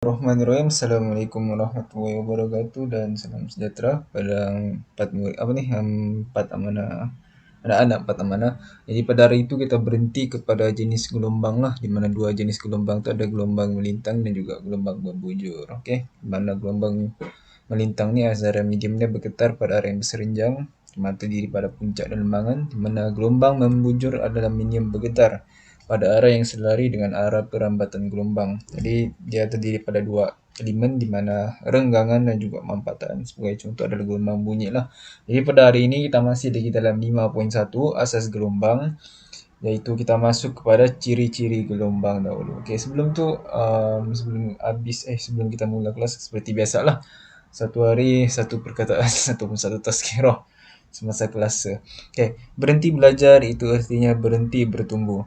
Bismillahirrahmanirrahim. Assalamualaikum warahmatullahi wabarakatuh dan salam sejahtera pada empat murid apa nih empat amanah anak-anak empat amanah. Jadi pada hari itu kita berhenti kepada jenis gelombang lah, di mana dua jenis gelombang itu ada gelombang melintang dan juga gelombang berbujur. Oke, di mana gelombang melintang ni azara mediumnya bergetar pada area yang berserenjang, mata diri pada puncak dan lembangan, di mana gelombang membujur adalah medium bergetar pada arah yang selari dengan arah perambatan gelombang. Jadi dia terdiri pada dua elemen di mana renggangan dan juga mampatan. Sebagai contoh adalah gelombang bunyi lah. Jadi pada hari ini kita masih lagi dalam 5.1 asas gelombang, iaitu kita masuk kepada ciri-ciri gelombang dahulu. Okey, sebelum tu sebelum kita mula kelas seperti biasalah, satu hari satu perkataan ataupun satu tazkirah semasa kelas. Okey, berhenti belajar itu artinya berhenti bertumbuh.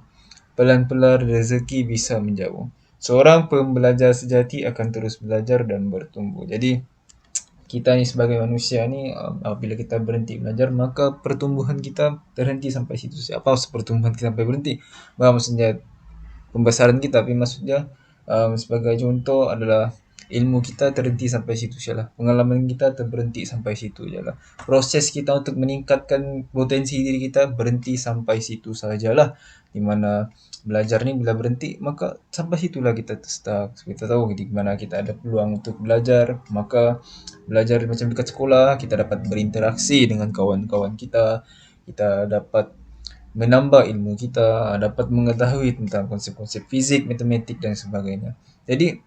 Pelan-pelan rezeki bisa menjauh. Seorang pembelajar sejati akan terus belajar dan bertumbuh. Jadi kita ni sebagai manusia ni apabila kita berhenti belajar maka pertumbuhan kita terhenti sampai situ saja. Apa maksud pertumbuhan kita sampai berhenti? Maksudnya pembesaran kita, tapi maksudnya sebagai contoh adalah ilmu kita terhenti sampai situ sajalah. Pengalaman kita terberhenti sampai situ sajalah. Proses kita untuk meningkatkan potensi diri kita berhenti sampai situ sajalah. Di mana belajar ni bila berhenti maka sampai situlah kita stuck. Kita tahu di mana kita ada peluang untuk belajar, maka belajar macam dekat sekolah kita dapat berinteraksi dengan kawan-kawan kita dapat menambah ilmu kita, dapat mengetahui tentang konsep-konsep fizik, matematik dan sebagainya. Jadi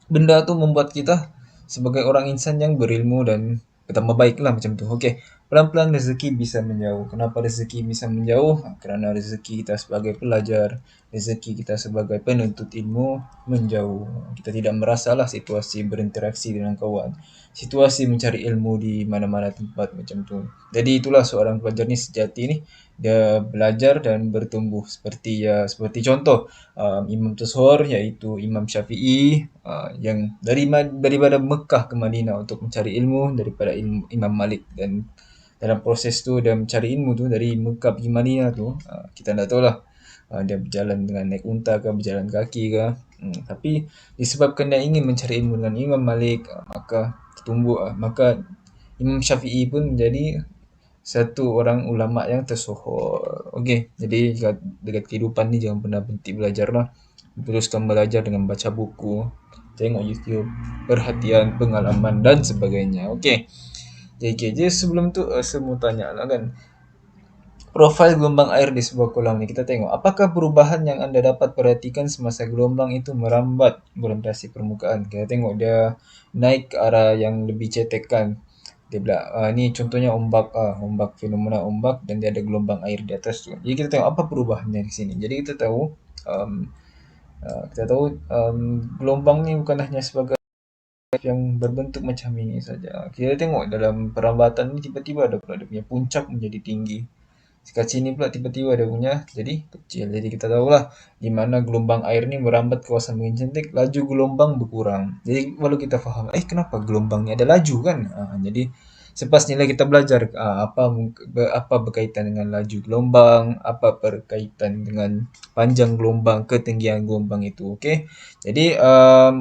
benda tu membuat kita sebagai orang insan yang berilmu dan bertambah baiklah macam tu. Okey, pelan-pelan rezeki bisa menjauh. Kenapa rezeki bisa menjauh? Kerana rezeki kita sebagai pelajar, rezeki kita sebagai penuntut ilmu menjauh. Kita tidak merasalah situasi berinteraksi dengan kawan, situasi mencari ilmu di mana-mana tempat macam tu. Jadi itulah seorang pelajar ni sejati ni, dia belajar dan bertumbuh seperti contoh Imam Tashor iaitu Imam Syafi'i yang daripada Mekah ke Madinah untuk mencari ilmu daripada Imam Malik, dan dalam proses tu dia mencari ilmu tu dari Mekah pergi Madinah tu kita tak tahulah dia berjalan dengan naik unta ke berjalan kaki ke, tapi disebabkan dia ingin mencari ilmu dengan Imam Malik maka maka Imam Syafi'i pun menjadi satu orang ulama yang tersohor. Okey, jadi dekat kehidupan ni jangan pernah berhenti belajar lah. Teruskan belajar dengan baca buku, tengok YouTube, perhatian, pengalaman dan sebagainya. Okey. Jadi sebelum tu saya mau tanya lah kan. Profil gelombang air di sebuah kolam ni kita tengok apakah perubahan yang anda dapat perhatikan semasa gelombang itu merambat melintasi permukaan. Kita tengok dia naik ke arah yang lebih cetekan. Dia bilang ni contohnya ombak, fenomena ombak dan dia ada gelombang air di atas tu. Jadi kita tengok apa perubahannya di sini. Jadi kita tahu um, gelombang ni bukan hanya sebagai yang berbentuk macam ini saja. Kita tengok dalam perambatan ni tiba-tiba ada pula dia punya puncak menjadi tinggi. Sekat sini pula tiba-tiba dia punya jadi kecil. Jadi kita tahulah di mana gelombang air ni merambat kawasan Bukit Cantik, laju gelombang berkurang. Jadi baru kita faham, kenapa gelombang ni ada laju kan? Jadi sepasnya lah kita belajar apa berkaitan dengan laju gelombang, apa berkaitan dengan panjang gelombang, ketinggian gelombang itu. Okey. Jadi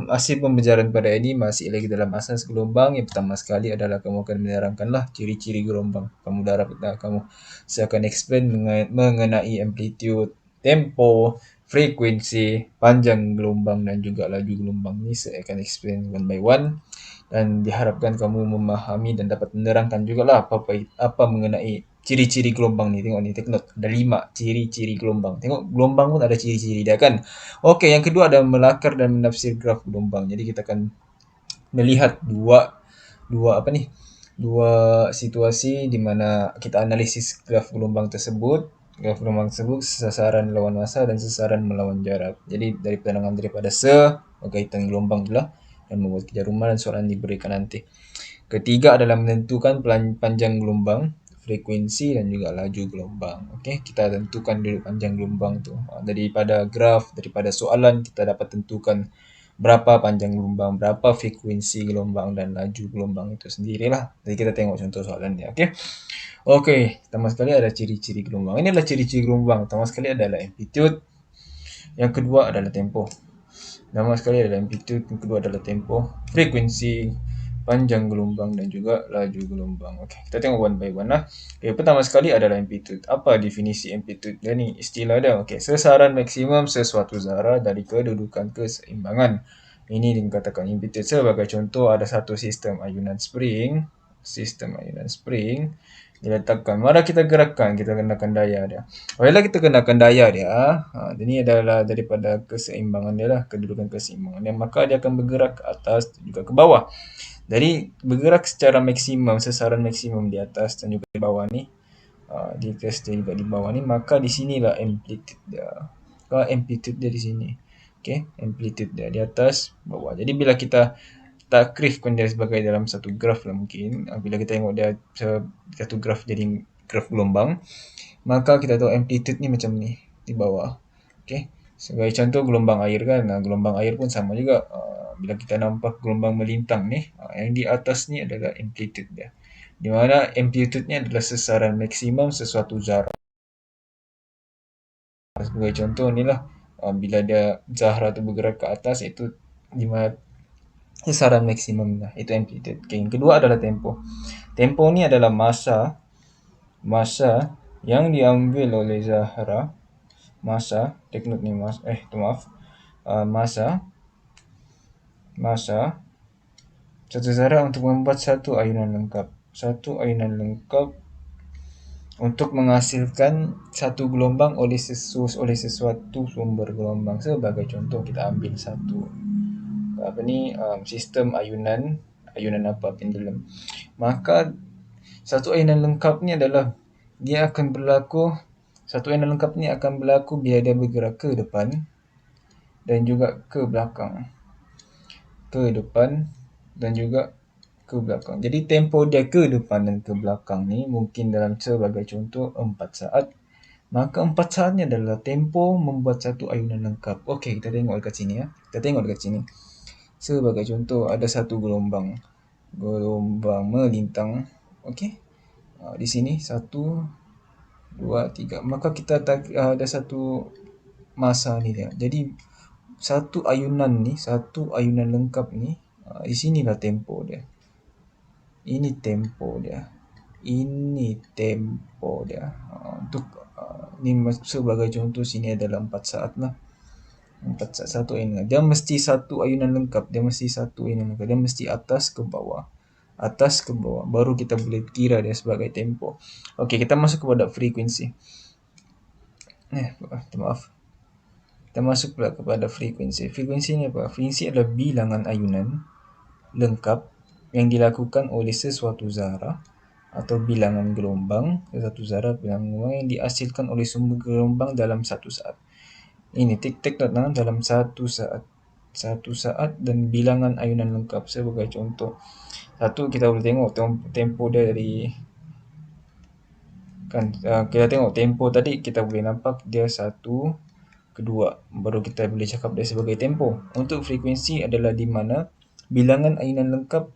hasil pembelajaran pada ini masih lagi dalam asas gelombang. Yang pertama sekali adalah kamu akan menerangkanlah ciri-ciri gelombang. Kamu darab kamu saya akan explain mengenai amplitude, tempo, frekuensi, panjang gelombang dan juga laju gelombang ni saya akan explain one by one, dan diharapkan kamu memahami dan dapat menerangkan jugalah apa mengenai ciri-ciri gelombang ni. Tengok ni, take note. Ada 5 ciri-ciri gelombang. Tengok gelombang pun ada ciri-ciri dia kan. Okey, yang kedua ada melakar dan menafsir graf gelombang. Jadi kita akan melihat dua situasi di mana kita analisis graf gelombang tersebut. Graf gelombang tersebut sasaran lawan masa dan sasaran melawan jarak. Jadi dari pandangan daripada berkaitan gelombang pula dan membuat kerja rumah dan soalan diberikan nanti. Ketiga adalah menentukan panjang gelombang, frekuensi dan juga laju gelombang. Okey, kita tentukan dulu panjang gelombang tu. Daripada graf, daripada soalan kita dapat tentukan berapa panjang gelombang, berapa frekuensi gelombang dan laju gelombang itu sendirilah. Jadi kita tengok contoh soalan dia. Okey. Okey, pertama sekali ada ciri-ciri gelombang. Ini adalah ciri-ciri gelombang. Pertama sekali adalah amplitude. Yang kedua adalah tempo. Pertama sekali adalah amplitude, yang kedua adalah tempo, frekuensi, panjang gelombang dan juga laju gelombang. Okey, kita tengok one by one lah. Okey, pertama sekali adalah amplitude. Apa definisi amplitude? Dia ni istilah dia. Okey, sesaran maksimum sesuatu zara dari kedudukan keseimbangan. Ini dikatakan amplitude. Sebagai contoh, ada satu sistem ayunan spring. Sistem ayunan spring diletakkan. Mari kita gerakkan, kita kenakan daya dia. Apabila kita kenakan daya dia, ini adalah daripada keseimbangan dia lah, kedudukan keseimbangan dia, maka dia akan bergerak ke atas dan juga ke bawah. Jadi bergerak secara maksimum, sesaran maksimum di atas dan juga di bawah ni, di atas dan juga di bawah ni, maka di sinilah amplitude dia. Amplitude dia di sini. Okay, amplitude dia di atas, bawah. Jadi bila kita takrifkan dia sebagai dalam satu graf lah mungkin, bila kita tengok dia satu graf jadi graf gelombang, maka kita tahu amplitude ni macam ni di bawah. Okey. Sebagai contoh gelombang air kan. Gelombang air pun sama juga. Bila kita nampak gelombang melintang ni, yang di atas ni adalah amplitude dia. Di mana amplitude ni adalah sesaran maksimum sesuatu zara. Sebagai contoh ni lah, bila dia zahra tu bergerak ke atas, itu di mana sesaran maksimum lah. Itu amplitude. Okay. Yang kedua adalah tempo. Tempo ni adalah masa yang diambil oleh zahra, take note ni masa satu zara untuk membuat satu ayunan lengkap. Satu ayunan lengkap untuk menghasilkan satu gelombang oleh sesuatu sumber gelombang. Sebagai contoh, kita ambil satu sistem ayunan apa, pendulum. Maka satu ayunan lengkap ni adalah satu ayunan lengkap ni akan berlaku bila dia bergerak ke depan dan juga ke belakang. Ke depan dan juga ke belakang. Jadi tempo dia ke depan dan ke belakang ni mungkin dalam sebagai contoh 4 saat. Maka 4 saat ni adalah tempo membuat satu ayunan lengkap. Okey, kita tengok dekat sini ya. Kita tengok dekat sini. Sebagai contoh, ada satu gelombang melintang. Okey. Di sini 1, 2, 3. Maka kita ada satu masa ni dia. Jadi satu ayunan lengkap ni, di sinilah tempo dia. Ini tempo dia. Untuk ni sebagai contoh, sini adalah 4 saat lah. 4 saat satu ayunan. Dia mesti satu ayunan lengkap. Dia mesti atas ke bawah. Baru kita boleh kira dia sebagai tempo. Okey, kita masuk kepada frekuensi. Maaf. Kita masuk pula kepada frekuensi. Frekuensi ni apa? Frekuensi adalah bilangan ayunan lengkap yang dilakukan oleh sesuatu zara atau bilangan gelombang, yang dihasilkan oleh sumber gelombang dalam satu saat. Ini take note dalam satu saat dan bilangan ayunan lengkap. Sebagai contoh, kita boleh tengok tempo dia dari kita tengok tempo tadi, kita boleh nampak dia 1, kedua, baru kita boleh cakap dia sebagai tempo. Untuk frekuensi adalah di mana bilangan ayunan lengkap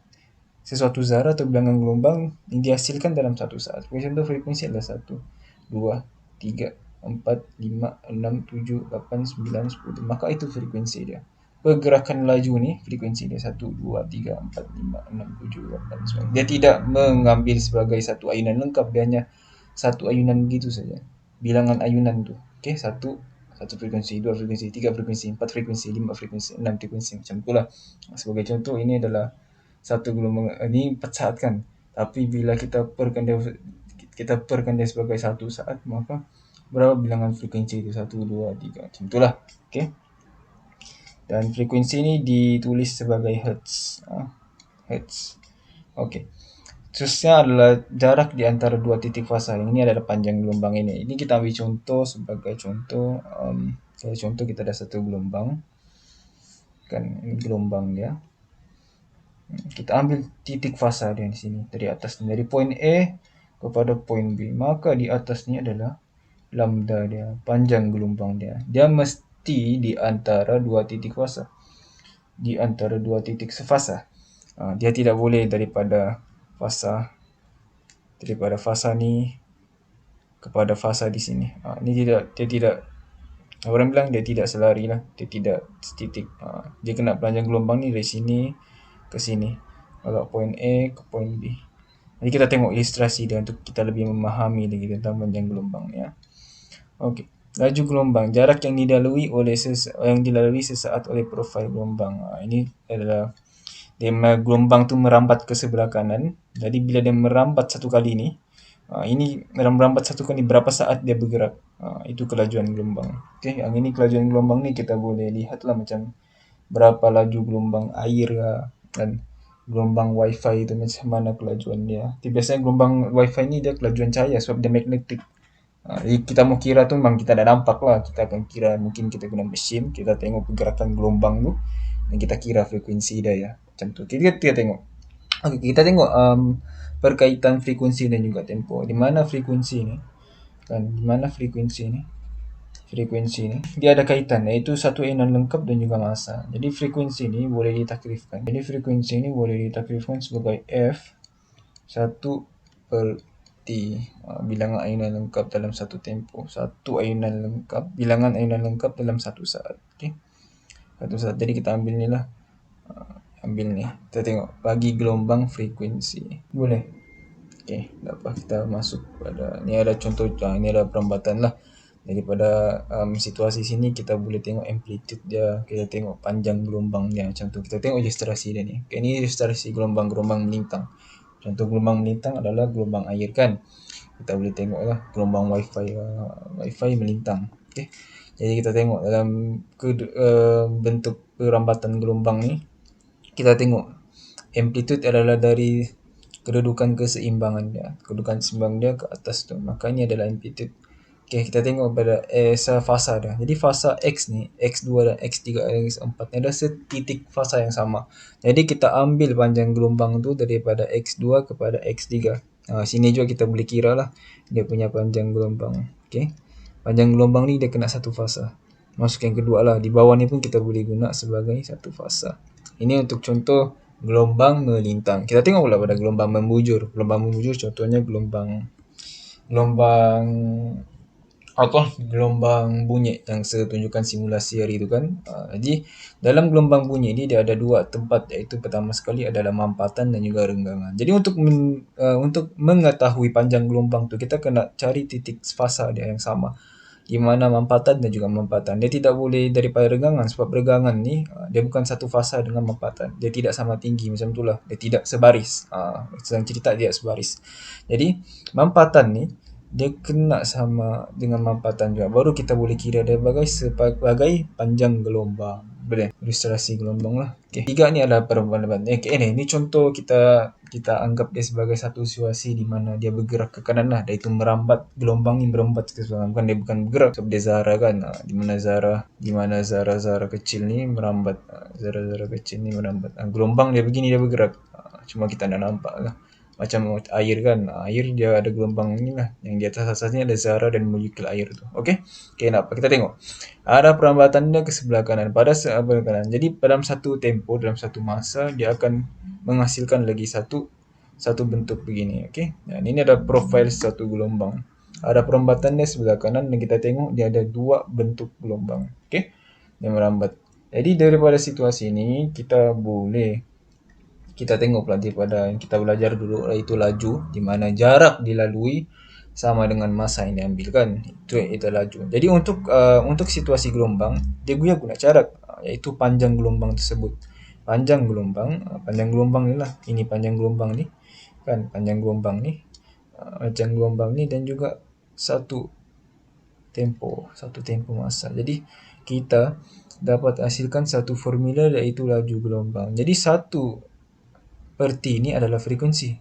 sesuatu zara atau bilangan gelombang yang dihasilkan dalam satu saat. Contoh frekuensi adalah 1, 2, 3, 4, 5, 6, 7, 8, 9, 10. Maka itu frekuensi dia. Pergerakan laju ni frekuensi dia 1, 2, 3, 4, 5, 6, 7, 8, 9. Dia tidak mengambil sebagai satu ayunan lengkap. Dia hanya satu ayunan begitu saja. Bilangan ayunan tu. Okey, satu frekuensi, 2 frekuensi, 3 frekuensi, 4 frekuensi, 5 frekuensi, 6 frekuensi, macam itulah. Sebagai contoh, ini adalah satu gelombang, ini 4 saat kan. Tapi bila kita perkan dia sebagai satu saat, maka berapa bilangan frekuensi itu? 1, 2, 3, macam itulah. Okey. Dan frekuensi ini ditulis sebagai hertz. Hertz. Okey. Terusnya adalah jarak di antara dua titik fasa. Yang ini adalah panjang gelombang ini. Ini kita ambil contoh sebagai contoh. Contoh kita ada satu gelombang. Kan ini gelombang dia. Kita ambil titik fasa dia di sini. Dari atas, dari point A kepada point B. Maka di atas ni adalah lambda dia, panjang gelombang dia. Dia mesti di antara dua titik fasa. Di antara dua titik sefasa. Dia tidak boleh daripada fasa ni kepada fasa di sini. Dia tidak Orang bilang dia tidak selari lah, dia tidak setitik. Dia kena panjang gelombang ni dari sini ke sini. Kalau point A ke point B. Jadi kita tengok ilustrasi dia untuk kita lebih memahami lagi tentang panjang gelombang ya. Okey. Laju gelombang, jarak yang dilalui sesaat oleh profil gelombang. Ini adalah gelombang tu merambat ke sebelah kanan. Jadi bila dia merambat satu kali ni, ini merambat satu kali berapa saat dia bergerak. Itu kelajuan gelombang. Okey, yang ini kelajuan gelombang ni kita boleh lihatlah macam berapa laju gelombang air dan gelombang wifi itu macam mana kelajuan dia. Tapi biasanya gelombang wifi ni dia kelajuan cahaya sebab dia magnetik. Jadi kita mau kira tu memang kita dah nampak lah. Kita akan kira mungkin kita guna mesin, kita tengok pergerakan gelombang tu dan kita kira frekuensi dia ya. Macam tu. Kita tengok. Okay, kita tengok perkaitan frekuensi dan juga tempo. Di mana frekuensi ni? Kan, di mana frekuensi ni? Frekuensi ni dia ada kaitan iaitu satu ayunan lengkap dan juga masa. Jadi frekuensi ni boleh ditakrifkan. Jadi frekuensi ni boleh ditakrifkan sebagai F 1 per T. Bilangan ayunan lengkap dalam satu tempoh. Bilangan ayunan lengkap dalam satu saat. Okey. Satu saat. Jadi kita ambil ni lah. Ambil ni. Kita tengok bagi gelombang frekuensi. Boleh. Okey, dapat kita masuk pada ni ada contoh, ni ada perambatan lah. Daripada situasi sini kita boleh tengok amplitude dia, kita tengok panjang gelombang dia macam tu. Kita tengok ilustrasi dia ni. Okay, ni ilustrasi gelombang-gelombang melintang. Contoh gelombang melintang adalah gelombang air kan. Kita boleh tengok lah gelombang wifi melintang. Okay. Jadi kita tengok dalam bentuk perambatan gelombang ni, kita tengok amplitude adalah dari kedudukan keseimbangan dia. Kedudukan seimbang dia ke atas tu. Maka ini adalah amplitude. Okay, kita tengok pada fasa dia. Jadi fasa X ni, X2 dan X3 dan X4 ni ada setitik fasa yang sama. Jadi kita ambil panjang gelombang tu daripada X2 kepada X3. Sini juga kita boleh kira lah dia punya panjang gelombang. Okay. Panjang gelombang ni dia kena satu fasa. Masuk yang kedua lah. Di bawah ni pun kita boleh guna sebagai satu fasa. Ini untuk contoh gelombang melintang. Kita tengok pula pada gelombang membujur. Gelombang membujur contohnya gelombang bunyi yang saya tunjukkan simulasi hari itu kan. Jadi dalam gelombang bunyi ni dia ada dua tempat, iaitu pertama sekali adalah mampatan dan juga renggangan. Jadi untuk mengetahui panjang gelombang tu kita kena cari titik fasa dia yang sama, di mana mampatan dan juga mampatan. Dia tidak boleh daripada renggangan sebab renggangan ni dia bukan satu fasa dengan mampatan. Dia tidak sama tinggi macam itulah. Dia tidak sebaris. Sedang cerita dia sebaris. Jadi mampatan ni dia kena sama dengan mampatan juga. Baru kita boleh kira dia sebagai panjang gelombang. Boleh. Ilustrasi gelombang lah. Okay. Tiga ni adalah perambatan. Okay, ini contoh kita anggap dia sebagai satu situasi di mana dia bergerak ke kanan lah. Iaitu merambat, gelombang ni merambat ke sebelah. Bukan dia bukan bergerak sebab dia zara kan. Di mana zara kecil ni merambat. Zara kecil ni merambat. Gelombang dia begini dia bergerak. Cuma kita nak nampak lah. Macam air kan. Air dia ada gelombang ni lah. Yang di atas-atasnya ada zara dan molekul air tu. Okay. Okay, nak apa? Kita tengok. Arah perambatan dia ke sebelah kanan. Pada sebelah kanan. Jadi dalam satu tempo, dalam satu masa, dia akan menghasilkan lagi satu bentuk begini. Okay. Dan ini ada profil satu gelombang. Arah perambatan dia sebelah kanan dan kita tengok dia ada dua bentuk gelombang. Okay. Dia merambat. Jadi daripada situasi ini kita tengok pula daripada yang kita belajar dulu, iaitu laju, di mana jarak dilalui sama dengan masa yang diambil kan. Itu laju. Jadi untuk situasi gelombang, dia guna jarak, iaitu panjang gelombang tersebut. Panjang gelombang ni lah. Ini panjang gelombang ni kan, panjang gelombang ni dan juga satu tempo masa. Jadi kita dapat hasilkan satu formula, iaitu laju gelombang. Jadi 1 per T ni adalah frekuensi.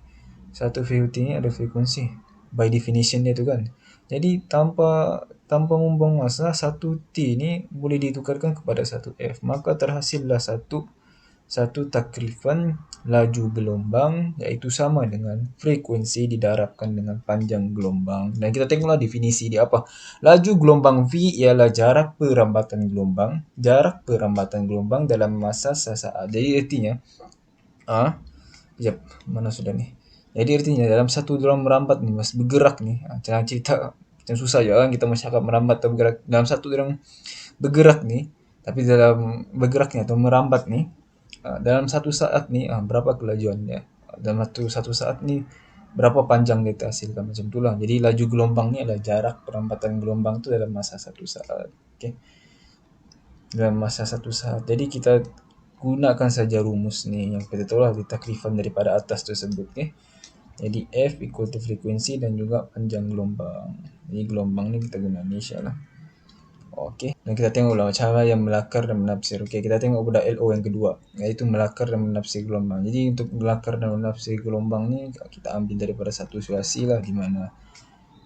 1 per T ni adalah frekuensi. By definition dia tu kan. Jadi tanpa membuang masa, 1 T ni boleh ditukarkan kepada 1 F. Maka terhasillah satu takrifan laju gelombang, iaitu sama dengan frekuensi didarabkan dengan panjang gelombang. Dan kita tengoklah definisi dia apa. Laju gelombang V ialah jarak perambatan gelombang dalam masa sesaat. Jadi artinya mana sudah ni? Jadi artinya dalam satu gelombang merambat ni, mas bergerak ni, cara cerita Macam susah juga kan kita masyarakat merambat atau bergerak. Dalam satu orang bergerak nih, tapi dalam bergeraknya atau merambat nih, dalam satu saat nih, berapa kelajuannya? Dalam satu saat nih, berapa panjang dia terhasilkan macam itulah. Jadi laju gelombang ni adalah jarak perambatan gelombang tu dalam masa satu saat. Okay. Dalam masa satu saat. Jadi kita gunakan saja rumus ni yang kita tahu lah ditakrifan daripada atas tersebut. Okay. Jadi F equal to frekuensi dan juga panjang gelombang. Jadi gelombang ni kita guna ni insyaAllah. Okey, dan kita tengoklah cara yang melakar dan menafsir. Okey, kita tengok budak LO yang kedua, iaitu melakar dan menafsir gelombang. Jadi untuk melakar dan menafsir gelombang ni kita ambil daripada satu situasi lah, di mana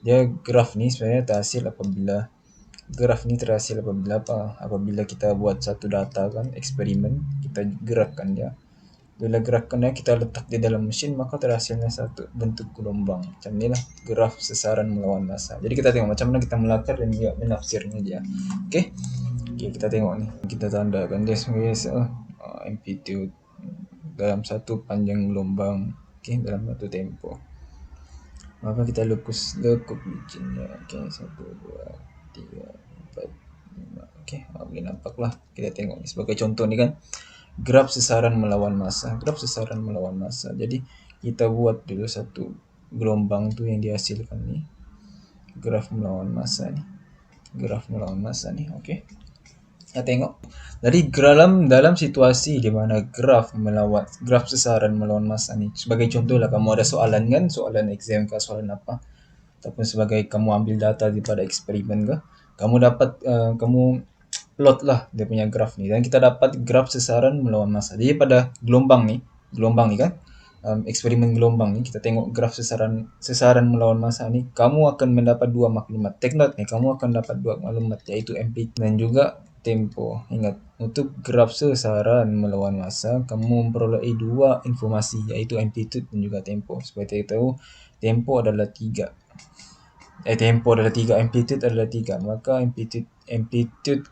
dia graf ni sebenarnya terhasil apabila apa? Apabila kita buat satu data kan, eksperimen, kita gerakkan dia. Bila gerakannya kita letak di dalam mesin, maka terhasilnya satu bentuk gelombang. Macam ni lah, graf sesaran melawan massa. Jadi kita tengok macam mana kita melakar dan juga menafsirnya dia. Okey. Okey, kita tengok ni. Kita tandakan dia sebagai amplitude dalam satu panjang gelombang. Okey, dalam satu tempo. Maka kita lekup bikinnya. Okey, 1, 2, 3, 4, 5. Okey, boleh nampak lah. Kita tengok ni sebagai contoh ni kan. Graf sesaran melawan massa. Graf sesaran melawan massa. Jadi kita buat dulu satu gelombang tu yang dihasilkan ni. Graf melawan massa ni. Graf melawan massa ni. Okey. Kita tengok. Jadi dalam situasi di mana graf sesaran melawan massa ni, sebagai contoh lah kamu ada soalan kan, soalan exam ke, soalan apa, ataupun sebagai kamu ambil data daripada eksperimen ke, kamu dapat kamu plot lah dia punya graf ni, dan kita dapat graf sesaran melawan massa. Jadi pada gelombang ni kan, eksperimen gelombang ni, kita tengok graf sesaran melawan massa ni, kamu akan mendapat dua maklumat. Take note ni, kamu akan dapat dua maklumat, iaitu amplitude dan juga tempo. Ingat, untuk graf sesaran melawan massa, kamu memperoleh dua informasi, iaitu amplitude dan juga tempo. Supaya kita tahu tempo adalah 3, amplitude adalah 3. Maka amplitude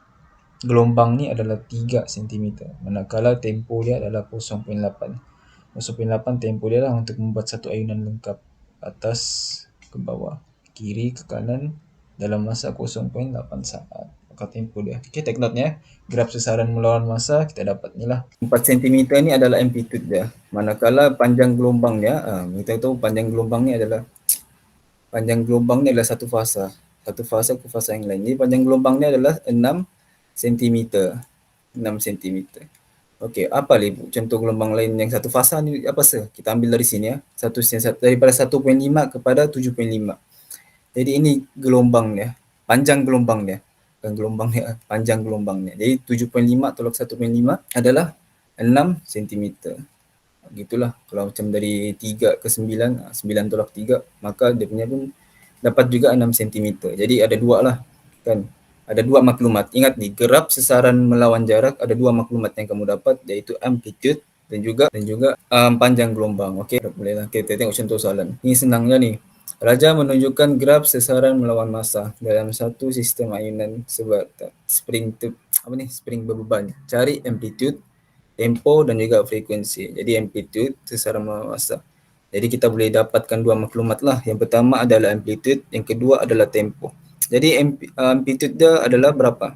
gelombang ni adalah 3 cm. Manakala tempo dia adalah 0.8. 0.8 tempo dia lah untuk membuat satu ayunan lengkap atas ke bawah, kiri ke kanan dalam masa 0.8 saat. Maka tempo dia. Okay, take note ya. Graf sesaran melawan massa kita dapat ni lah. 4 cm ni adalah amplitude dia. Manakala panjang gelombang dia, kita tahu panjang gelombang ni adalah satu fasa. Satu fasa ke fasa yang lain. Jadi panjang gelombang ni adalah 6 cm. 6 cm. Okey, apa lagi contoh gelombang lain yang satu fasa ni apa sah? Kita ambil dari sini ya. Daripada 1.5 kepada 7.5. Jadi ini gelombang dia, panjang gelombang dia. Bukan gelombang dia, panjang gelombang dia. Jadi 7.5 tolak 1.5 adalah 6 cm. Gitulah. Kalau macam dari 3 ke 9, 9 tolak 3, maka dia punya pun dapat juga 6 cm. Jadi ada dua lah kan. Ada dua maklumat. Ingat nih, graf sesaran melawan jarak, ada dua maklumat yang kamu dapat, iaitu amplitude dan juga panjang gelombang. Okey, bolehlah kita tengok contoh soalan. Ini senangnya nih. Raja menunjukkan graf sesaran melawan massa dalam satu sistem ayunan spring berbeban. Cari amplitude, tempo dan juga frekuensi. Jadi amplitude sesaran melawan massa. Jadi kita boleh dapatkan dua maklumat lah. Yang pertama adalah amplitude, yang kedua adalah tempo. Jadi amplitude dia adalah berapa?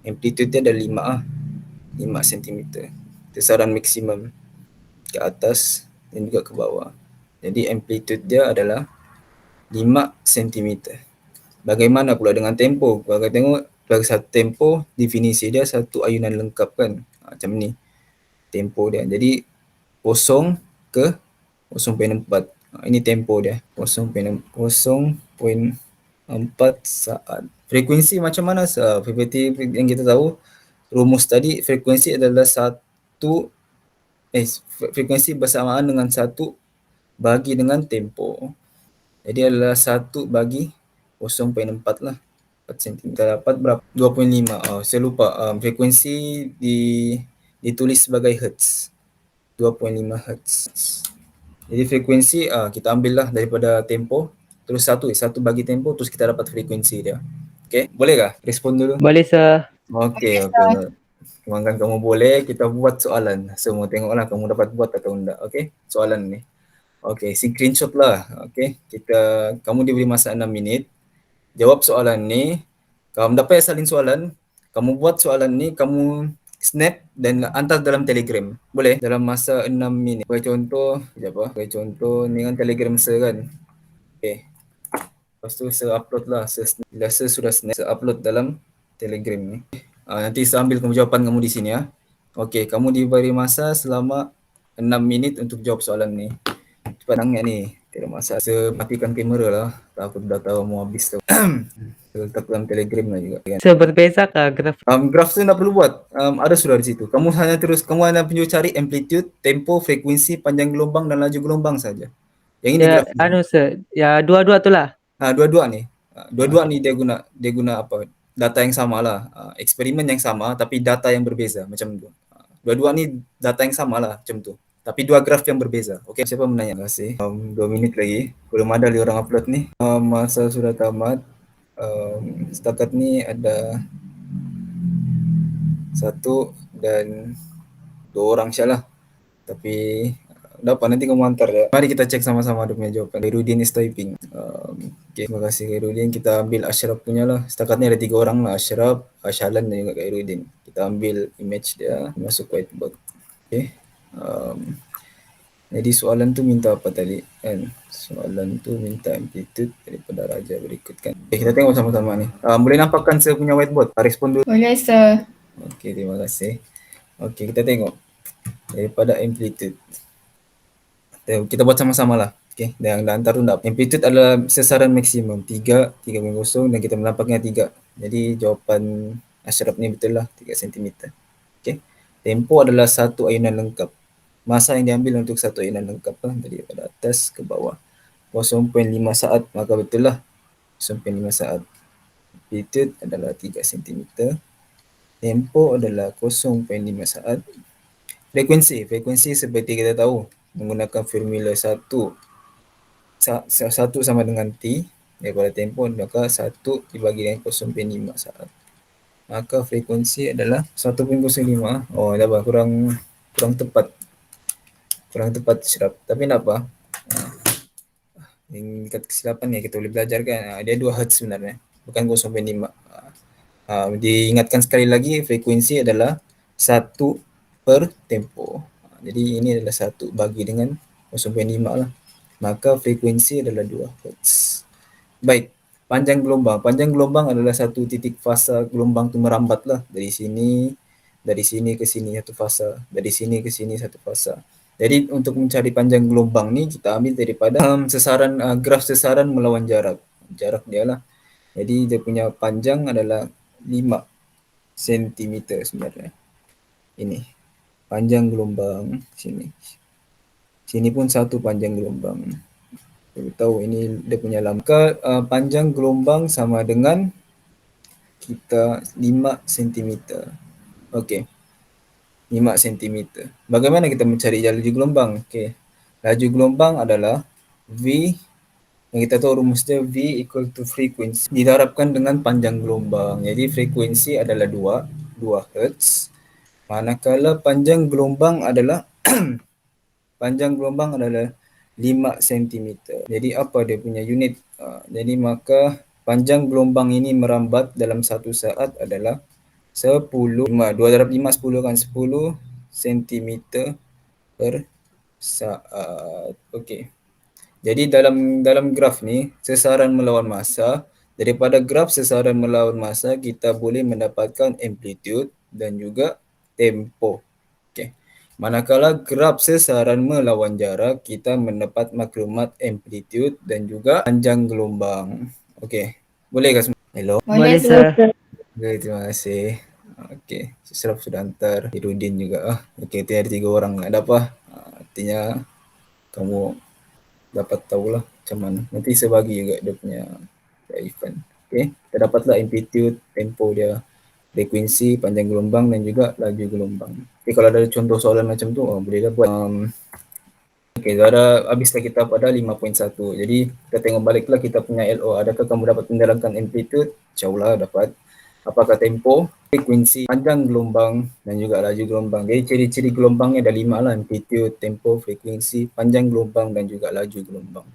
Amplitude dia ada 5 cm. Sesaran maksimum ke atas dan juga ke bawah. Jadi amplitude dia adalah 5 cm. Bagaimana pula dengan tempo? Kalau tengok bagi satu tempo, definisi dia satu ayunan lengkap kan. Macam ni tempo dia. Jadi 0 ke 0.4. Ini tempo dia. 0.4 saat. Frekuensi macam mana? Seperti yang kita tahu, rumus tadi, frekuensi adalah frekuensi bersamaan dengan 1 bagi dengan tempo. Jadi adalah 1 bagi 0.4 lah. 4 cm. Kita dapat berapa? 2.5. Saya lupa. Frekuensi ditulis sebagai hertz. 2.5 hertz. Jadi frekuensi kita ambil lah daripada tempo. Terus satu bagi tempo, terus kita dapat frekuensi dia. Okay, boleh kah? Respon dulu. Boleh, sir. Okay. Kemangkan kamu boleh, kita buat soalan. Semua tengoklah kamu dapat buat atau enggak. Okay, soalan ni. Okay, screenshot lah. Okay, kamu diberi masa 6 minit jawab soalan ni. Kamu dapat salin soalan, kamu buat soalan ni, kamu snap dan hantar dalam Telegram. Boleh? Dalam masa 6 minit. Bagi contoh, sekejap ah. Bagi contoh ni kan Telegram saya kan. Okay. Lepas tu saya upload lah. Bila saya sudah snap, saya upload dalam Telegram ni. Nanti saya ambil kamu jawapan kamu di sini ya. Okay, kamu diberi masa selama 6 minit untuk jawab soalan ni. Cepat sangat ni. Tidak masa. Saya matikan kamera lah. Takut data kamu habis tu. Saya letak dalam Telegram lah juga. Berbezakah graf? Graf tu tak perlu buat. Ada sudah di situ. Kamu hanya perlu cari amplitude, tempo, frekuensi, panjang gelombang dan laju gelombang saja. Yang ini Ya, graf ni. ya dua-dua tu lah. Dua-dua ni. Dua-dua ni dia guna apa? Data yang sama lah. Eksperimen yang sama tapi data yang berbeza macam tu. Dua-dua ni data yang sama lah macam tu. Tapi dua graf yang berbeza. Okey, siapa menanya? Terima kasih. 2 minit lagi. Belum ada orang upload ni. Masa sudah tamat. Setakat ni ada 1 dan 2 orang insyaAllah. Tapi dapat nanti kamu hantar ya. Mari kita cek sama-sama dia punya jawapan. Khairudin is typing. Okay, terima kasih Khairudin. Kita ambil Ashraf punya lah. Setakat ni ada 3 orang lah. Ashraf, Ashalan dan juga Khairudin. Kita ambil image dia masuk whiteboard. Okay. Jadi soalan tu minta apa tadi kan? Soalan tu minta amplitude daripada raja berikut kan. Okay, kita tengok sama-sama ni. Boleh nampakkan saya punya whiteboard? Respon dulu. Boleh, sir. Okay, terima kasih. Okay, kita tengok. Daripada amplitude. Kita buat sama-sama lah. Okay, dan hantar rundap. Amplitude adalah sasaran maksimum 3.0 dan kita menampaknya 3. Jadi jawapan Ashraf ni betul lah 3 cm. Okay. Tempo adalah satu ayunan lengkap. Masa yang diambil untuk satu ayunan lengkap lah daripada atas ke bawah. 0.5 saat, maka betul lah 0.5 saat. Amplitude adalah 3 cm. Tempo adalah 0.5 saat. Frekuensi seperti kita tahu menggunakan formula 1 sama dengan T daripada tempo, maka 1 dibagi dengan 0.5 saat. Maka frekuensi adalah 1.05. Oh, dah apa? Kurang tepat. Kurang tepat Ashraf. Tapi tak apa. Tingkat kesilapan ni kita boleh belajar kan. Dia 2 Hz sebenarnya. Bukan 0.5. Diingatkan sekali lagi, frekuensi adalah 1 per tempo. Jadi ini adalah 1 bagi dengan 0.5 lah. Maka frekuensi adalah 2 Hz. Baik, panjang gelombang. Panjang gelombang adalah satu titik fasa gelombang tu merambat lah. Dari sini ke sini satu fasa. Dari sini ke sini satu fasa. Jadi untuk mencari panjang gelombang ni kita ambil daripada graf sesaran melawan jarak. Jarak dia lah. Jadi dia punya panjang adalah 5 cm sebenarnya. Ini panjang gelombang sini. Sini pun satu panjang gelombang. Kita tahu ini dia punya lambang. Maka panjang gelombang sama dengan kita 5 cm. Okey. 5 cm. Bagaimana kita mencari laju gelombang? Okey. Laju gelombang adalah V, yang kita tahu rumusnya V equal to frequency didarabkan dengan panjang gelombang. Jadi frekuensi adalah 2 Hz. Manakala panjang gelombang adalah 5 cm. Jadi apa dia punya unit? Jadi maka panjang gelombang ini merambat dalam satu saat adalah 10. 2 darab 5, 10 kan 10 cm per saat. Okey. Jadi dalam graf ni sesaran melawan masa. Daripada graf sesaran melawan masa kita boleh mendapatkan amplitude dan juga tempo. Okey. Manakala graf sesaran melawan jarak, kita mendapat maklumat amplitude dan juga panjang gelombang. Okey. Boleh ke semua? Hello? Boleh, sir. Okay, terima kasih. Okey, Ashraf sudah hantar. Hirudin juga. Okey, ada 3 orang. Ada apa? Artinya kamu dapat tahulah macam mana. Nanti saya bagi juga dia punya event. Okey, kita dapatlah amplitude, tempo dia, frekuensi, panjang gelombang dan juga laju gelombang. Okay, kalau ada contoh soalan macam tu, bolehlah buat. Okay, habislah kita pada 5.1. Jadi kita tengok baliklah kita punya LO. Adakah kamu dapat menjalankan amplitude? InsyaAllah dapat. Apakah tempo, frekuensi, panjang gelombang dan juga laju gelombang. Jadi ciri-ciri gelombangnya ada 5 lah. Amplitude, tempo, frekuensi, panjang gelombang dan juga laju gelombang.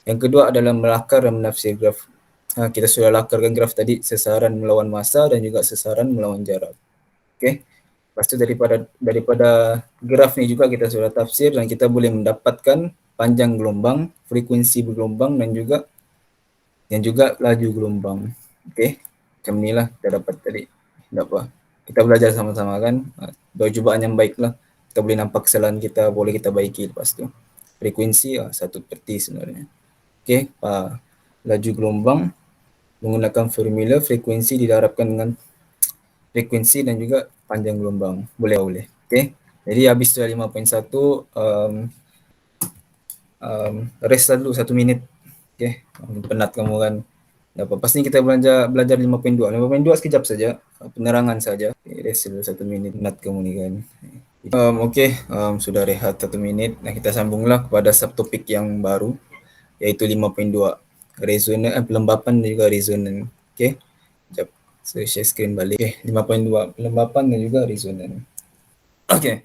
Yang kedua adalah melakar dan menafsir graf. Kita sudah lakarkan graf tadi, sesaran melawan massa dan juga sesaran melawan jarak. Okey. Lepas tu daripada graf ni juga kita sudah tafsir dan kita boleh mendapatkan panjang gelombang, frekuensi bergelombang dan juga laju gelombang. Okey. Macam inilah kita dapat tadi. Tak apa. Kita belajar sama-sama kan. Percubaan yang baiklah. Kita boleh nampak kesalahan kita, boleh kita baiki lepas tu. Frekuensi 1/T sebenarnya. Okey. Laju gelombang menggunakan formula frekuensi didarabkan dengan frekuensi dan juga panjang gelombang. Boleh. Okey. Jadi habis tu 5.1, rest dulu 1 minit. Okey. Penat kamu kan. Tak apa. Lepas ni kita belajar 5.2. 5.2 sekejap saja. Penerangan saja. Okay, rest dulu 1 minit. Penat kamu ni kan. Okey. Sudah rehat 1 minit. Nah, kita sambunglah kepada subtopik yang baru. Iaitu 5.2. Pelembapan dan juga resonan. Okey. Sekejap. Saya share screen balik. Okay, 5.2. Pelembapan dan juga resonan. Okey.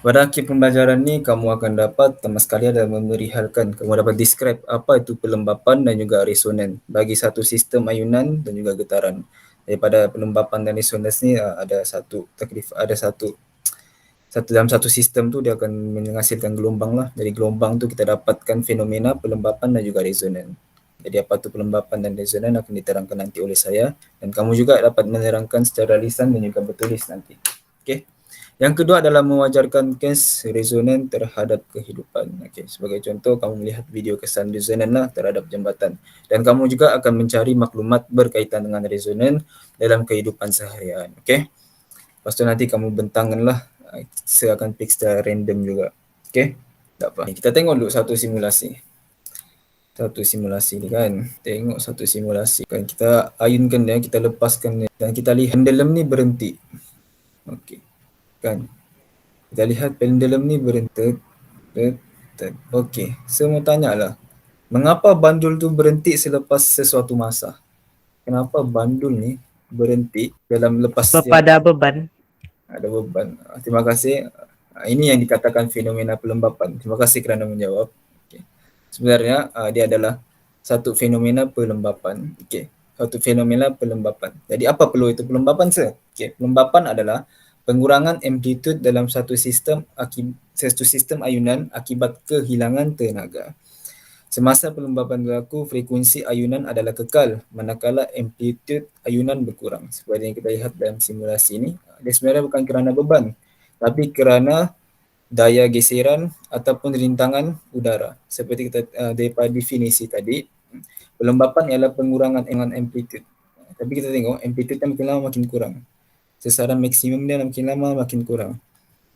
Pada akhir pembelajaran ni, kamu akan dapat sama sekali ada memerihalkan. Kamu dapat describe apa itu pelembapan dan juga resonan bagi satu sistem ayunan dan juga getaran. Daripada pelembapan dan resonans ni ada satu dalam satu sistem tu dia akan menghasilkan gelombang lah. Dari gelombang tu kita dapatkan fenomena pelembapan dan juga resonan. Jadi apa tu pelembapan dan resonan akan diterangkan nanti oleh saya dan kamu juga dapat menerangkan secara lisan dan juga bertulis nanti. Okey. Yang kedua adalah mewajarkan kes resonan terhadap kehidupan. Okey, sebagai contoh kamu melihat video kesan resonan lah terhadap jambatan dan kamu juga akan mencari maklumat berkaitan dengan resonan dalam kehidupan seharian. Okey. Lepas tu nanti kamu bentangkanlah, saya akan pick secara random juga. Okey. Tak apa. Kita tengok dulu satu simulasi ni kan. Tengok satu simulasi kan, kita ayunkan dia, kita lepaskan dia dan kita lihat pendulum ni berhenti. Okey. Kan. Kita lihat pendulum ni berhenti. Okey. Saya mau tanyalah, mengapa bandul tu berhenti selepas sesuatu masa? Kenapa bandul ni berhenti dalam lepas Sebab dia ada beban. ada beban? Terima kasih. Ini yang dikatakan fenomena pelembapan. Terima kasih kerana menjawab. Okay. Sebenarnya dia adalah satu fenomena pelembapan. Okey. Satu fenomena pelembapan. Jadi apa perlu itu pelembapan, sir? Okey, pelembapan adalah pengurangan amplitude dalam satu sistem ayunan akibat kehilangan tenaga. Semasa pelembapan berlaku, frekuensi ayunan adalah kekal manakala amplitude ayunan berkurang. Seperti yang kita lihat dalam simulasi ini, dia sebenarnya bukan kerana beban, tapi kerana daya geseran ataupun rintangan udara. Seperti kita daripada definisi tadi, pelembapan ialah pengurangan dengan amplitude. Tapi kita tengok amplitude makin lama makin kurang. Sesaran maksimum dia makin lama makin kurang.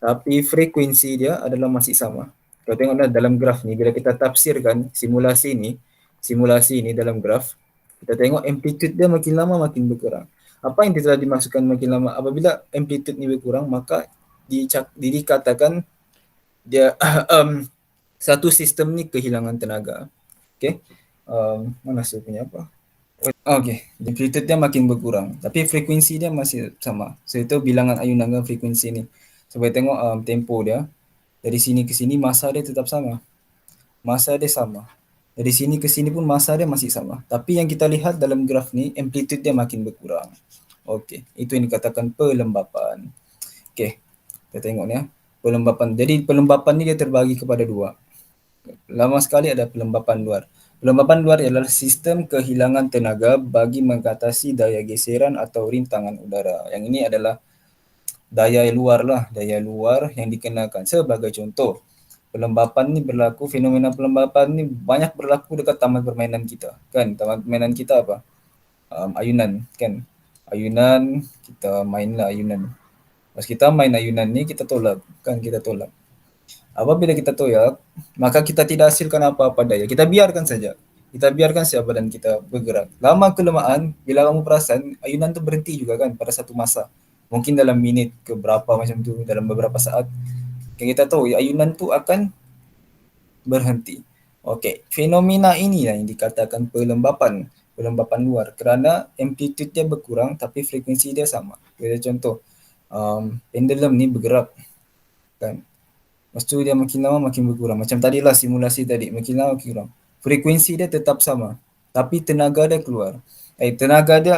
Tapi frekuensi dia adalah masih sama. Kau tengoklah dalam graf ni, bila kita tafsirkan simulasi ni dalam graf, kita tengok amplitude dia makin lama makin berkurang. Apa yang telah dimasukkan makin lama? Apabila amplitude ni berkurang, maka dikatakan dia satu sistem ni kehilangan tenaga. Okay. Mana saya punya apa? Okey, amplitude dia makin berkurang, tapi frekuensi dia masih sama. So itu bilangan ayunan dengan frekuensi ni. Cuba tengok tempo dia. Dari sini ke sini masa dia tetap sama. Masa dia sama. Dari sini ke sini pun masa dia masih sama. Tapi yang kita lihat dalam graf ni, amplitude dia makin berkurang. Okey, itu yang dikatakan pelembapan. Okey, kita tengok ni ya. Pelembapan. Jadi pelembapan ni dia terbagi kepada dua. Lama sekali ada pelembapan luar. Pelembapan luar ialah sistem kehilangan tenaga bagi mengatasi daya geseran atau rintangan udara. Yang ini adalah daya luar lah, daya luar yang dikenakan. Sebagai contoh, pelembapan ni berlaku, fenomena pelembapan ni banyak berlaku dekat taman permainan kita. Kan, taman permainan kita apa? Ayunan, kan? Ayunan, kita mainlah ayunan. Pas kita main ayunan ni, kita tolak. Kan, kita tolak. Apabila kita toyak, maka kita tidak hasilkan apa-apa daya. Kita biarkan saja. Kita biarkan saja badan kita bergerak. Lama kelamaan, bila kamu perasan, ayunan tu berhenti juga kan pada satu masa. Mungkin dalam minit ke berapa macam tu, dalam beberapa saat. Kita tahu ayunan tu akan berhenti. Okey, fenomena ini yang dikatakan pelembapan luar kerana amplitude dia berkurang tapi frekuensi dia sama. Kita contoh, pendulum ni bergerak kan. Lepas tu dia makin lama makin berkurang. Macam tadilah simulasi tadi, makin lama makin kurang. Frekuensi dia tetap sama. tapi tenaga dia keluar. Tenaga dia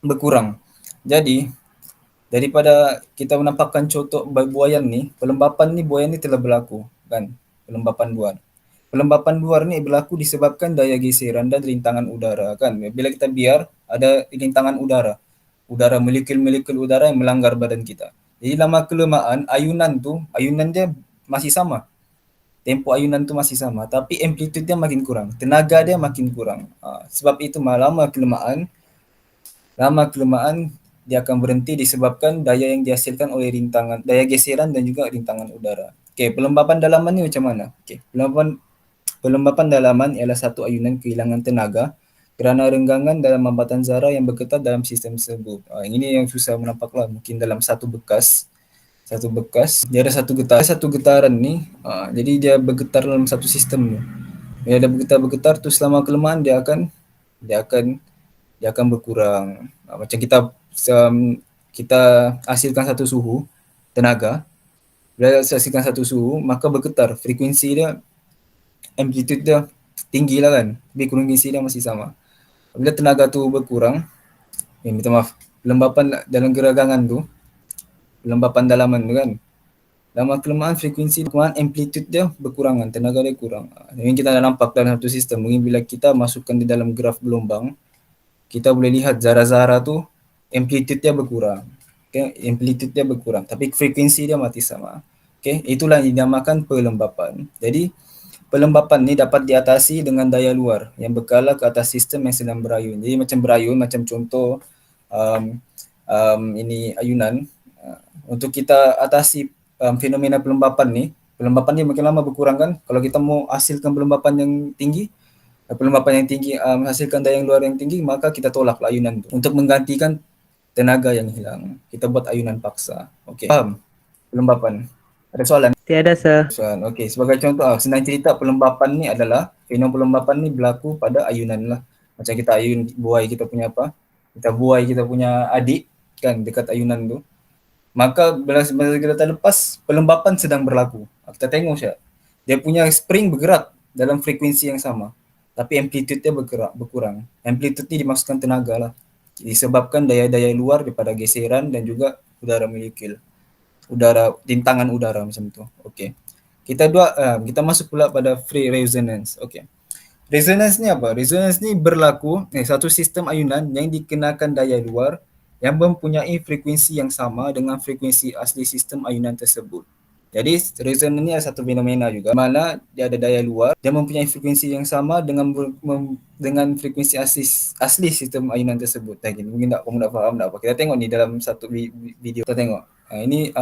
berkurang. Jadi daripada kita menampakkan contoh buayan ni, pelembapan ni buayan ni telah berlaku kan, pelembapan luar. Pelembapan luar ni berlaku disebabkan daya geseran dan rintangan udara kan. Bila kita biar ada rintangan udara, molekul-molekul udara yang melanggar badan kita. Jadi lama kelamaan ayunan dia masih sama. Tempo ayunan tu masih sama, tapi amplitude dia makin kurang, tenaga dia makin kurang. Sebab itu lama kelamaan dia akan berhenti disebabkan daya yang dihasilkan oleh daya geseran dan juga rintangan udara. Okey, pelembapan dalaman ni macam mana? Okey, pelembapan dalaman ialah satu ayunan kehilangan tenaga kerana renggangan dalam mambatan zarah yang bergetar dalam sistem tersebut. Ini yang susah menampaklah, mungkin dalam satu bekas dia ada satu getaran ni, jadi dia bergetar dalam satu sistem. Bila dia bergetar tu selama kelamaan dia akan dia akan berkurang. Macam kita hasilkan satu suhu tenaga, bila hasilkan satu suhu maka bergetar, frekuensi dia, amplitude dia tinggi lah kan, tapi frekuensi dia masih sama. Bila tenaga tu berkurang, minta maaf, pelembapan dalaman tu kan, lama kelamaan frekuensi kelamaan amplitude dia berkurangan, tenaga dia kurang. Yang kita dah nampak dalam satu sistem, mungkin bila kita masukkan di dalam graf gelombang, kita boleh lihat zarah-zarah tu amplitude dia berkurang. Okay? Amplitude dia berkurang, tapi frekuensi dia masih sama. Okay? Itulah yang dinamakan pelembapan. Jadi pelembapan ni dapat diatasi dengan daya luar yang berkala ke atas sistem yang sedang berayun. Jadi macam berayun, macam contoh ini ayunan. Untuk kita atasi fenomena pelembapan ni makin lama berkurang kan. Kalau kita mau hasilkan pelembapan yang tinggi, hasilkan daya yang luar yang tinggi, maka kita tolak ayunan tu untuk menggantikan tenaga yang hilang. Kita buat ayunan paksa. Okey. Faham? Pelembapan. Ada soalan? Tiada, sir. Soalan. Okey, sebagai contoh, senang cerita, pelembapan ni adalah, fenomena pelembapan ni berlaku pada ayunan lah. Macam kita buai kita punya apa? Kita buai kita punya adik kan dekat ayunan tu. Maka bila kita terlepas, pelembapan sedang berlaku. Kita tengok Syed. Dia punya spring bergerak dalam frekuensi yang sama, tapi amplitude dia berkurang. Amplitude ni dimaksudkan tenaga lah. Disebabkan daya-daya luar daripada geseran dan juga udara molekul. Rintangan udara macam tu. Okey. Kita masuk pula pada free resonance. Okey. Resonance ni apa? Resonance ni berlaku satu sistem ayunan yang dikenakan daya luar yang mempunyai frekuensi yang sama dengan frekuensi asli sistem ayunan tersebut. Jadi resonance ni ada satu fenomena juga, mana dia ada daya luar, dia mempunyai frekuensi yang sama dengan frekuensi asli sistem ayunan tersebut. Mungkin tak kamu nak faham tak apa. Kita tengok ni dalam satu video. Kita tengok. Ini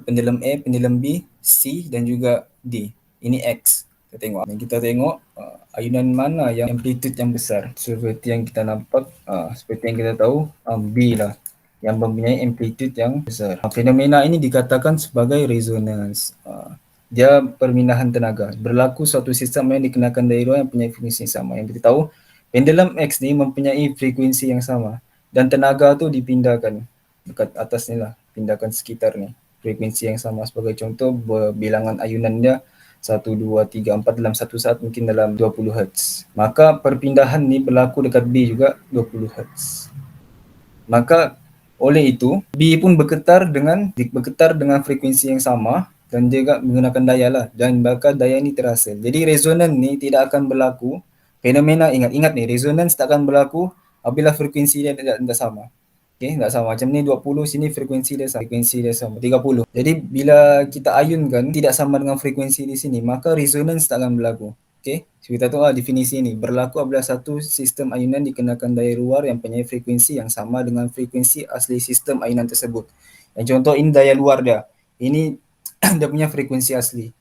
pendulum A, pendulum B, C dan juga D. Ini X. Kita tengok ayunan mana yang amplitude yang besar. Seperti yang kita nampak, seperti yang kita tahu, B lah yang mempunyai amplitude yang besar. Fenomena ini dikatakan sebagai resonance. Dia permindahan tenaga. Berlaku suatu sistem yang dikenakan daya luar yang mempunyai frekuensi yang sama. Yang kita tahu, pendulum X ni mempunyai frekuensi yang sama dan tenaga tu dipindahkan dekat atas ni lah, pindahkan sekitar ni. Frekuensi yang sama, sebagai contoh bilangan ayunan dia 1, 2, 3, 4 dalam satu saat mungkin dalam 20 Hz. Maka perpindahan ni berlaku dekat B juga 20 Hz. Maka oleh itu B pun bergetar dengan frekuensi yang sama dan juga menggunakan daya lah, dan maka daya ni terasa. Jadi resonans ni tidak akan berlaku. Fenomena ingat ni, resonans tak akan berlaku apabila frekuensi dia tidak sama. Okay, tak sama. Macam ni 20, sini frekuensi dia sama 30. Jadi bila kita ayunkan tidak sama dengan frekuensi di sini, maka resonance tak akan berlaku. Okay, so kita tahu definisi ini. Berlaku apabila satu sistem ayunan dikenakan daya luar yang mempunyai frekuensi yang sama dengan frekuensi asli sistem ayunan tersebut. Yang contoh ini daya luar dia. Ini dia punya frekuensi asli.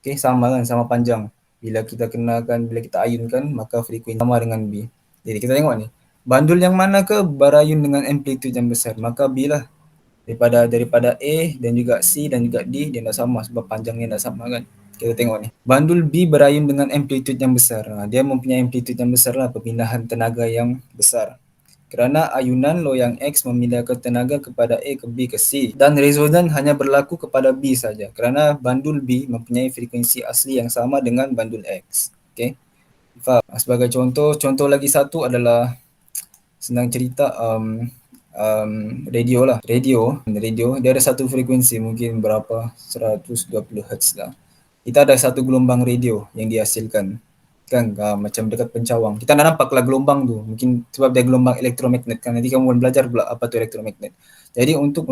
Okay, sama kan, sama panjang. Bila kita ayunkan, maka frekuensi sama dengan B. Jadi kita tengok ni. Bandul yang mana ke berayun dengan amplitude yang besar, maka B lah. Daripada A dan juga C dan juga D, dia tak sama sebab panjangnya tak sama kan. Kita tengok ni. Bandul B berayun dengan amplitude yang besar. Dia mempunyai amplitude yang besar lah, perpindahan tenaga yang besar. Kerana ayunan loyang X memindahkan tenaga kepada A ke B ke C, dan resonan hanya berlaku kepada B saja kerana bandul B mempunyai frekuensi asli yang sama dengan bandul X. Okay. Faham? Sebagai contoh, contoh lagi satu adalah senang cerita radio lah. Radio dia ada satu frekuensi mungkin berapa 120 Hz lah. Kita ada satu gelombang radio yang dihasilkan kan macam dekat pencawang. Kita nak nampak lah gelombang tu. Mungkin sebab dia gelombang elektromagnet kan. Nanti kamu akan belajar pula apa tu elektromagnet. Jadi untuk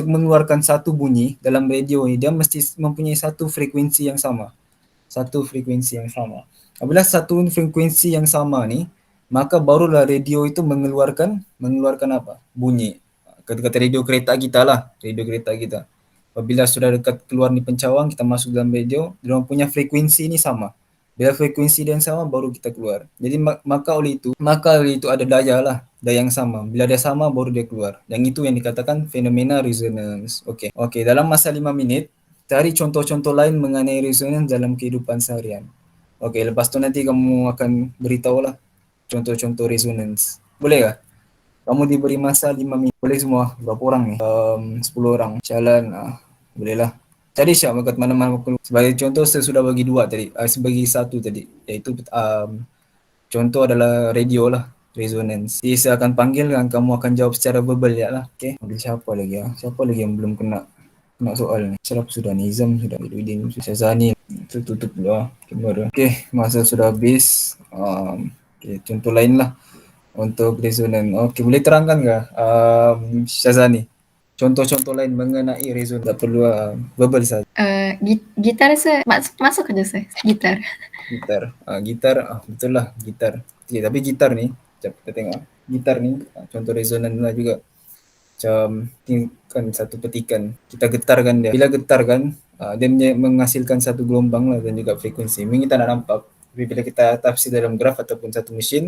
mengeluarkan satu bunyi dalam radio ni dia mesti mempunyai satu frekuensi yang sama. Satu frekuensi yang sama. Apabila satu frekuensi yang sama ni, maka barulah radio itu mengeluarkan apa? Bunyi. Kata-kata radio kereta kita lah, radio kereta kita. Apabila sudah dekat keluar ni pencawang, kita masuk dalam radio, dia punya frekuensi ni sama. Bila frekuensi dia yang sama, baru kita keluar. Jadi maka oleh itu ada daya lah, daya yang sama. Bila dia sama, baru dia keluar. Yang itu yang dikatakan fenomena resonance. Okey. Okey, dalam masa 5 minit, cari contoh-contoh lain mengenai resonance dalam kehidupan seharian. Okey, lepas tu nanti kamu akan beritahu lah contoh-contoh resonance. Boleh kah? Kamu diberi masa 5 minit. Boleh semua. Berapa orang ni? 10 orang. Jalan. Boleh lah. Cari Syah kat mana-mana keluar. Sebagai contoh, saya sudah bagi dua tadi. Sebagai satu tadi. Iaitu contoh adalah radio lah. Resonance. Jadi saya akan panggil dan kamu akan jawab secara verbal ya lah. Okay. Panggil siapa lagi ya? Siapa lagi yang belum kena soal ni? Syaraf sudah, Nizam sudah, Idudin, Syazani. Itu tutup dulu lah. Kamera. Okay. Masa sudah habis. Okay. Contoh lain lah untuk resonance. Okey, boleh terangkan ke Syazani? Contoh-contoh lain mengenai resonance. Tak perlu verbal saja. Gitar saya masuk aja saya gitar. Gitar, betul lah gitar. Okay, tapi gitar ni, kita tengok. Gitar ni contoh resonance lah juga. Macam kan satu petikan, kita getarkan dia. Bila getarkan, dia menghasilkan satu gelombang lah dan juga frekuensi. Memang kita nak nampak. Tapi bila kita tafsir dalam graf ataupun satu mesin,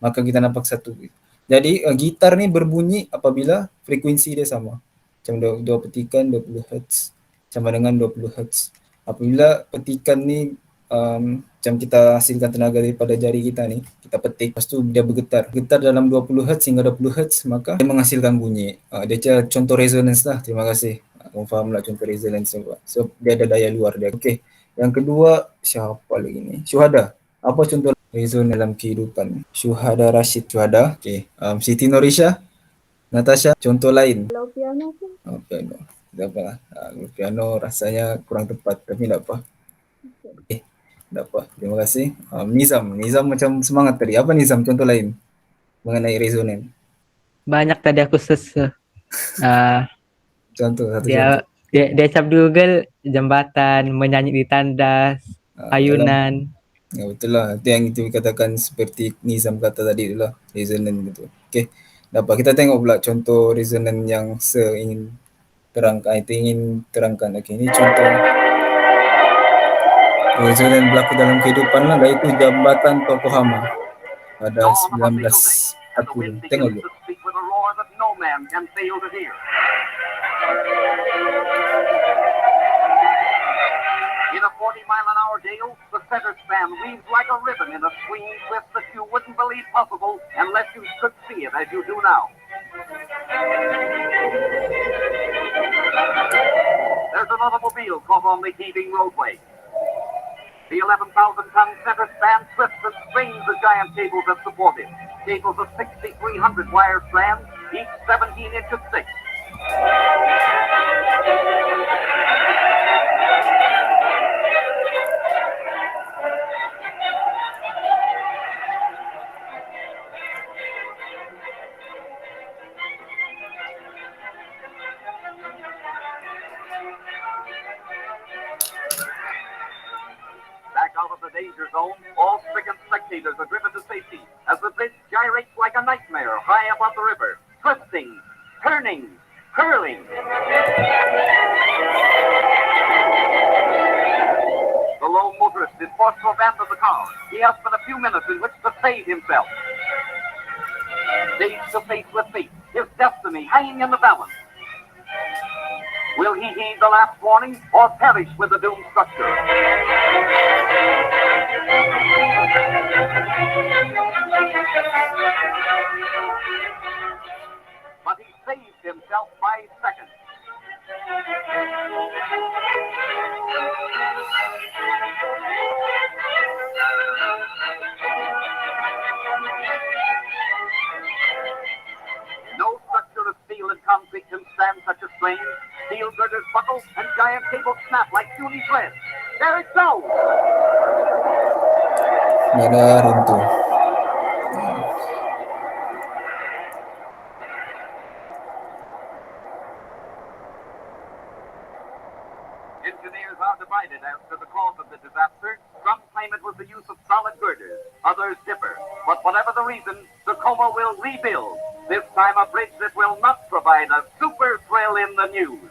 maka kita nampak satu. Jadi gitar ni berbunyi apabila frekuensi dia sama. Macam dua petikan 20 Hz sama dengan 20 Hz. Apabila petikan ni macam kita hasilkan tenaga daripada jari kita ni, kita petik, lepas tu dia bergetar. Getar dalam 20 Hz hingga 20 Hz, maka dia menghasilkan bunyi. Dia contoh resonance lah. Terima kasih. Kamu faham lah contoh resonance. So, dia ada daya luar dia. Okey. Yang kedua, siapa lagi ni? Syuhada. Apa contoh resonance dalam kehidupan? Syuhada Rashid. Syuhada. Okey. Siti Norisha. Natasha. Contoh lain. Kalau piano pun. Piano. Tak apa lah. Piano rasanya kurang tepat. Tapi tak apa. Okay. Tak apa. Terima kasih. Nizam macam semangat tadi. Apa Nizam contoh lain mengenai resonance? Banyak tadi aku Contoh, satu dia contoh. dia cap di Google jembatan, menyanyi di tandas, ayunan. Ya, betul lah. Itu yang itu dikatakan seperti Nizam kata tadi itulah resonance gitu. Okey. Dapat kita tengok pula contoh resonance yang ingin terangkan. Okey, ini contoh resonance berlaku dalam kehidupan lah, iaitu jambatan Tokohama pada 1940. Tengok dulu. In a 40-mile-an-hour gale, the center span weaves like a ribbon in a swinging twist that you wouldn't believe possible unless you could see it as you do now. There's an automobile caught on the heaving roadway. The 11,000-ton center span twists and strains the giant cables that support it. Cables of 6,300 wire strands, each 17 inches thick. Back out of the danger zone, all stricken spectators are driven to safety as the bridge gyrates like a nightmare high above the river, twisting, turning, hurling. The lone motorist is forced to abandon the car. He has but a few minutes in which to save himself. Face to face with fate, his destiny hanging in the balance. Will he heed the last warning or perish with the doomed structure? But he saved himself by seconds. cable snap like puny thread. There it goes. Dia dah runtuh. Engineers are divided as to the cause of the disaster. Some claim it was the use of solid girders. Others differ. But whatever the reason, Tacoma will rebuild. This time a bridge that will not provide a super thrill in the news.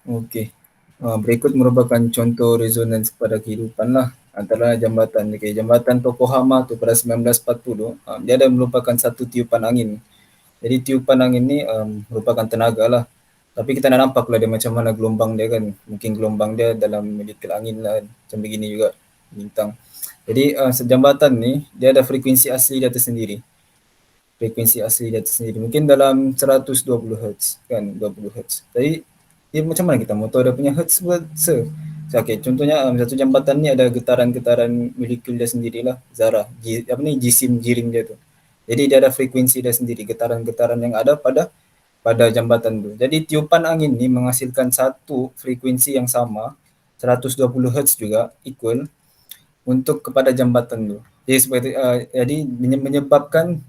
Okey. Berikut merupakan contoh resonans kepada kehidupan lah. Antara jambatan. Okay, jambatan Tokohama tu pada 1940, dia ada merupakan satu tiupan angin. Jadi tiupan angin ni merupakan tenaga lah. Tapi kita nak nampak lah dia macam mana gelombang dia kan. Mungkin gelombang dia dalam molekul angin lah kan. Macam begini juga bintang. Jadi jambatan ni dia ada frekuensi asli dia tersendiri. Frekuensi asli dia tersendiri. Mungkin dalam 120 Hz kan, 20 Hz. Jadi dia macam mana kita mau tahu dia punya Hz okay, contohnya satu jambatan ni ada getaran-getaran molekul dia sendirilah, zarah, jisim jirim dia tu. Jadi dia ada frekuensi dia sendiri, getaran-getaran yang ada pada jambatan tu. Jadi tiupan angin ni menghasilkan satu frekuensi yang sama, 120 Hz juga, equal untuk kepada jambatan tu. Jadi menyebabkan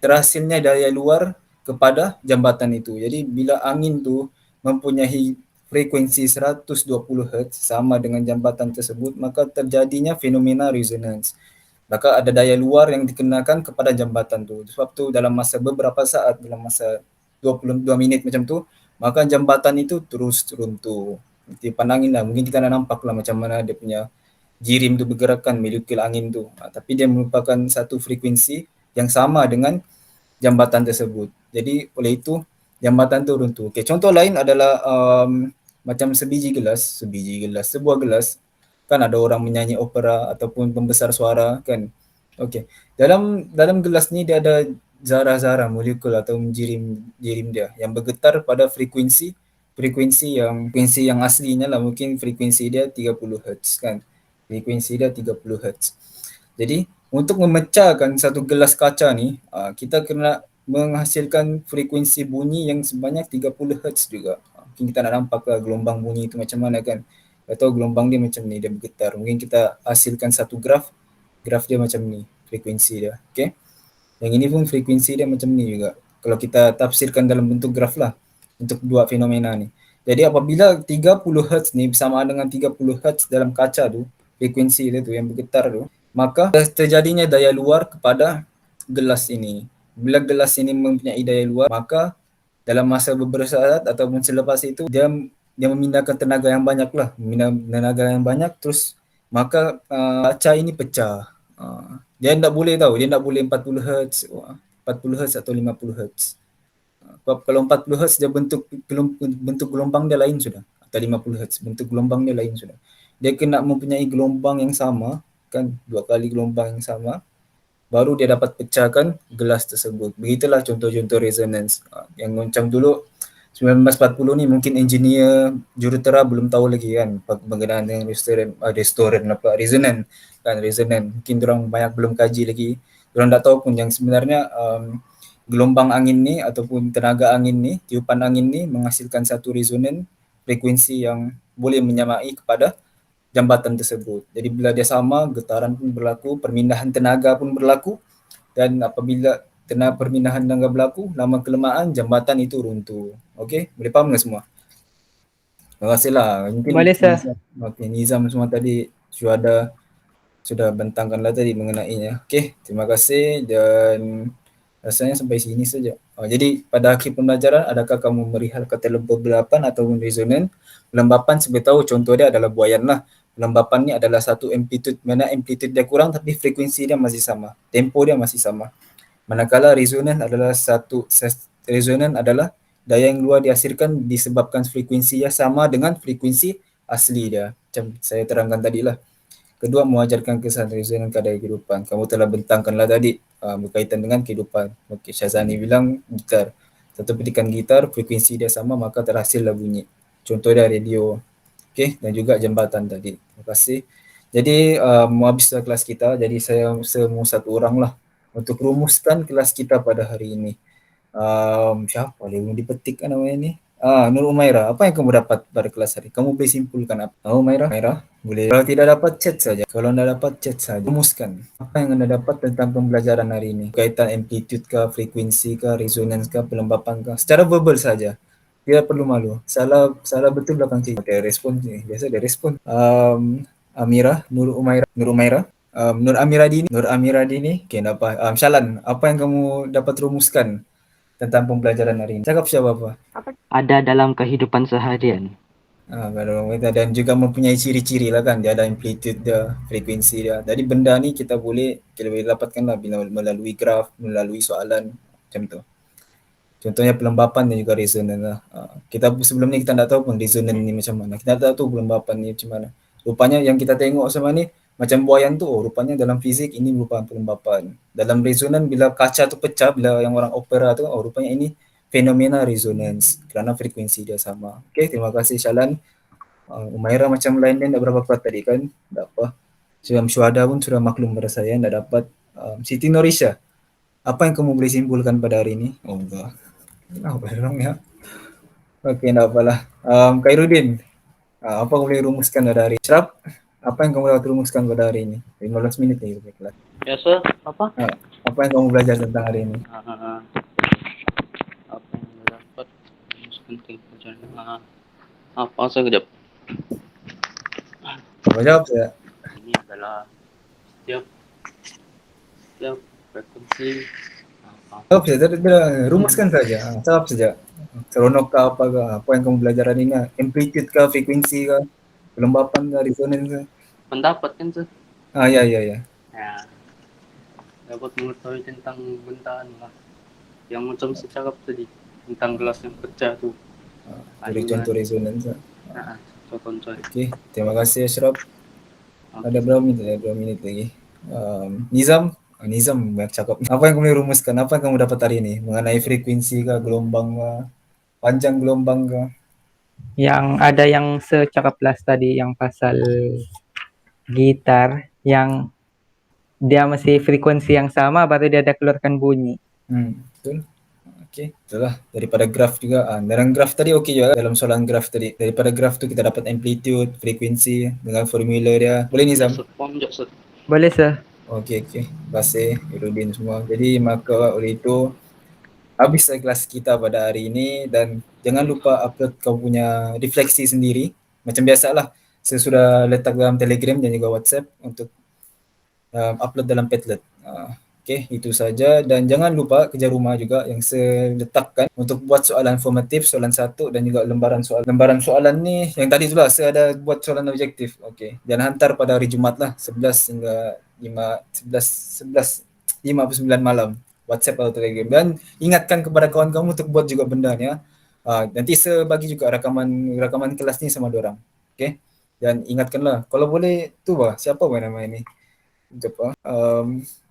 terhasilnya daya luar kepada jambatan itu. Jadi bila angin tu mempunyai frekuensi 120 Hz sama dengan jambatan tersebut, maka terjadinya fenomena resonance. Maka ada daya luar yang dikenakan kepada jambatan tu. Sebab tu dalam masa beberapa saat, dalam masa 22 minit macam tu, maka jambatan itu terus runtuh. Tiupan angin lah. Mungkin kita nak nampak lah macam mana dia punya jirim tu bergerakan, molekul angin tu. Tapi dia merupakan satu frekuensi yang sama dengan jambatan tersebut. Jadi oleh itu jambatan tu runtuh. Okay, contoh lain adalah macam sebuah gelas kan, ada orang menyanyi opera ataupun pembesar suara kan. Okey. Dalam gelas ni dia ada zarah-zarah molekul atau jirim dia yang bergetar pada frekuensi yang aslinya lah, mungkin frekuensi dia 30 Hz kan. Frekuensi dia 30 Hz. Jadi untuk memecahkan satu gelas kaca ni, kita kena menghasilkan frekuensi bunyi yang sebanyak 30 Hz juga. Mungkin kita nak nampak lah gelombang bunyi itu macam mana kan. Atau gelombang dia macam ni, dia bergetar. Mungkin kita hasilkan satu graf dia macam ni, frekuensi dia. Okay. Yang ini pun frekuensi dia macam ni juga. Kalau kita tafsirkan dalam bentuk graf lah, untuk dua fenomena ni. Jadi apabila 30 Hz ni bersama dengan 30 Hz dalam kaca tu, frekuensi dia tu yang bergetar tu, maka terjadinya daya luar kepada gelas ini. Bila gelas ini mempunyai daya luar, maka dalam masa beberapa saat ataupun selepas itu dia memindahkan tenaga yang banyak lah. Tenaga yang banyak, terus maka kaca ini pecah. Dia tak boleh 40 Hz, 40 Hz atau 50 Hz. Sebab kalau 40 Hz dia bentuk gelombang dia lain sudah. Atau 50 Hz bentuk gelombang dia lain sudah. Dia kena mempunyai gelombang yang sama kan, 2 kali gelombang yang sama, baru dia dapat pecahkan gelas tersebut. Begitulah contoh-contoh resonance. Yang macam dulu 1940 ni mungkin engineer jurutera belum tahu lagi kan berkenaan dengan resonance kan, resonance. Mungkin orang banyak belum kaji lagi. Orang tak tahu pun yang sebenarnya gelombang angin ni ataupun tenaga angin ni, tiupan angin ni menghasilkan satu resonance frekuensi yang boleh menyamai kepada jambatan tersebut. Jadi bila dia sama, getaran pun berlaku, permindahan tenaga pun berlaku, dan apabila permindahan tenaga berlaku, lama kelamaan jambatan itu runtuh. Okey, boleh faham ke semua? Terima kasihlah. Mungkin Boleh, sir. Nizam semua tadi sudah bentangkanlah tadi mengenainya. Okey, terima kasih dan rasanya sampai sini saja. Jadi pada akhir pembelajaran, adakah kamu melihat kata lembapan ataupun resonan? Lembapan seperti tahu contoh dia adalah buayan lah. Lembapan ni adalah satu amplitude, mana amplitude dia kurang tapi frekuensi dia masih sama, tempo dia masih sama. Manakala resonan adalah daya yang luar dihasilkan disebabkan frekuensinya sama dengan frekuensi asli dia. Macam saya terangkan tadi lah. Kedua, mengajarkan kesan resonan kepada kehidupan. Kamu telah bentangkanlah tadi berkaitan dengan kehidupan. Okay, Syazani bilang gitar. Satu petikan gitar, frekuensi dia sama maka terhasillah bunyi. Contoh dia radio. Okay, dan juga jambatan tadi. Terima kasih. Jadi mau habislah kelas kita. Jadi saya semua satu orang lah. untuk rumuskan kelas kita pada hari ini. Siapa yang dipetik kan namanya ni? Nur Umaira, apa yang kamu dapat pada kelas hari? Kamu boleh simpulkan apa? Umaira, boleh. Kalau tidak dapat chat saja. Kalau tidak dapat chat saja. Rumuskan apa yang anda dapat tentang pembelajaran hari ini. Kaitan amplitude kah, frekuensi kah, resonance kah, pelembapan kah. Secara verbal saja. Tidak perlu malu. Salah betul belakang sini. Dia respon ni. Biasa dia respon. Amira, Nur Umaira. Nur Amira Dini. Okay, dapat. Syalan, apa yang kamu dapat rumuskan tentang pembelajaran hari ini? Cakap siapa apa? Ada dalam kehidupan seharian. Dan juga mempunyai ciri-ciri lah kan. Dia ada amplitude dia, frekuensi dia. Jadi benda ni kita boleh dapatkan lah bila melalui graf, melalui soalan macam tu. Contohnya pelembapan dan juga resonan lah. Kita sebelum ni kita tak tahu pun resonan ni macam mana. Kita tak tahu pelembapan ni macam mana. Rupanya yang kita tengok sama ni macam buayan tu, rupanya dalam fizik ini merupakan pelembapan. Dalam resonan bila kaca tu pecah, bila yang orang opera tu, rupanya ini fenomena resonance kerana frekuensi dia sama. Okay, terima kasih Syalan. Umaira macam lain dia tak berapa kuat tadi kan. Tak apa. Syam Syuhada pun sudah maklum pada saya, tak dapat. Siti Norisha, apa yang kamu boleh simpulkan pada hari ini? Oh enggak. Kenapa orang ya? Okey, tak apalah. Khairuddin, apa kamu boleh rumuskan pada hari ini? Syraf, apa yang kamu dapat rumuskan pada hari ini? 15 minit lagi sampai kelas. Ya, sir. Apa? Apa yang kamu belajar tentang hari ini? Apa yang dapat penting pelajaran? Apa sekejap? Apa jawab saya? Ini adalah setiap frekuensi. Jawab saja, rumuskan saja. Jawab saja. Seronok kah apa yang kamu belajar hari ini? Amplitude kah, frekuensi kah, pelembapan kah, resonance kah? Pendapat kan, sir? Ya. Ya. Dapat mengetahui tentang benda lah. Yang macam saya cakap tadi tentang gelas yang pecah tu. Dari contoh resonance. Contoh. Okey, terima kasih Ashraf. Ada berapa minit lagi? Nizam banyak cakap. Apa yang kamu boleh rumuskan? Apa yang kamu dapat hari ini mengenai frekuensi kah, gelombang kah, panjang gelombang kah? Yang ada yang secakap kelas tadi yang pasal gitar yang dia masih frekuensi yang sama baru dia ada keluarkan bunyi. Betul. Okey, itulah daripada graf juga. Dalam graf tadi okey juga dalam soalan graf tadi. Daripada graf tu kita dapat amplitude, frekuensi dengan formula dia. Boleh Nizam? Boleh, sir. Okey. Terima kasih Irudin semua. Jadi maka oleh itu habislah kelas kita pada hari ini dan jangan lupa upload kau punya refleksi sendiri. Macam biasalah, saya sudah letak dalam Telegram dan juga WhatsApp untuk upload dalam Padlet. Okey, itu saja dan jangan lupa kerja rumah juga yang saya letakkan untuk buat soalan formatif, soalan 1 dan juga lembaran soalan ni yang tadi itulah saya ada buat soalan objektif. Okey, dan hantar pada hari Jumaat lah 11 hingga 5:59 malam WhatsApp atau Telegram dan ingatkan kepada kawan kamu untuk buat juga benda ni ya. Nanti saya bagi juga rakaman kelas ni sama diorang. Okey. Dan ingatkanlah kalau boleh tu siapa nama ini?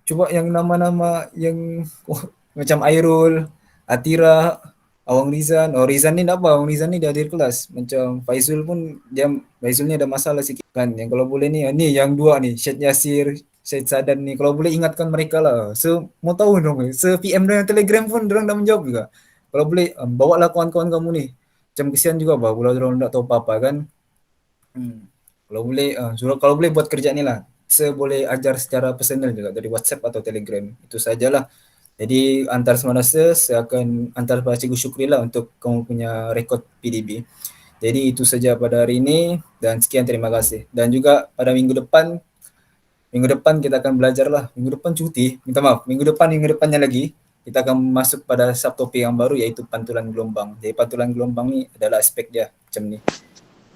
Cuba yang nama-nama yang macam Airul, Atira, Awang Rizan. Rizan ni tak apa, Awang Rizan ni dia hadir kelas. Macam Faizul pun Faizul ni ada masalah sikit kan. Yang kalau boleh ni yang dua ni, Syed Yasir, Syed Sadan ni kalau boleh ingatkan mereka lah. So mau tahu dong, PM dengan Telegram pun diorang dah menjawab juga. Kalau boleh bawa lah kawan-kawan kamu ni. Macam kesian juga kalau diorang tak tahu apa-apa kan. Kalau boleh buat kerja ni lah. Saya boleh ajar secara personal juga dari WhatsApp atau Telegram. Itu sajalah. Jadi antar semana saya akan antar pada Cikgu Syukri lah untuk kamu punya rekod PDB. Jadi itu saja pada hari ini dan sekian terima kasih. Dan juga pada minggu depan kita akan belajar lah. Minggu depan cuti, minta maaf. Minggu depannya lagi kita akan masuk pada subtopik yang baru iaitu pantulan gelombang. Jadi pantulan gelombang ni adalah aspek dia macam ni.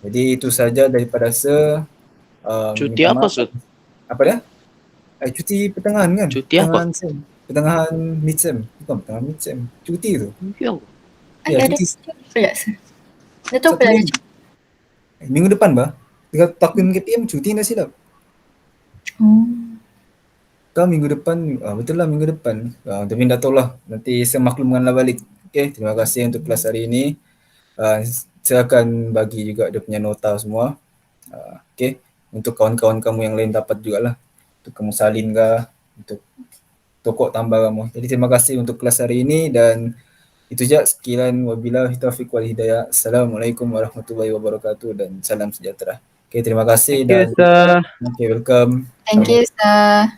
Jadi itu saja daripada saya. Cuti apa, Sud? Apa dia? Cuti pertengahan kan? Cuti apa? Pertengahan mid-sem. Bukan pertengahan mid-sem. Cuti tu. Ada cuti. Dia tahu pula ada Minggu depan Dekat takvim KPM cuti dah silap. Kau minggu depan, betul lah minggu depan. Tapi dah tahu lah. Nanti saya maklumkanlah balik. Okay, terima kasih untuk kelas hari ini. Saya akan bagi juga dia punya nota semua. Okay, untuk kawan-kawan kamu yang lain dapat jugalah. Untuk kamu salin kah, untuk tokok tambah kamu. Jadi terima kasih untuk kelas hari ini dan itu saja. Sekian wabillahi taufiq wal hidayah. Assalamualaikum warahmatullahi wabarakatuh dan salam sejahtera. Oke, terima kasih Thank you, dan sir. oke, welcome. Thank you, sir.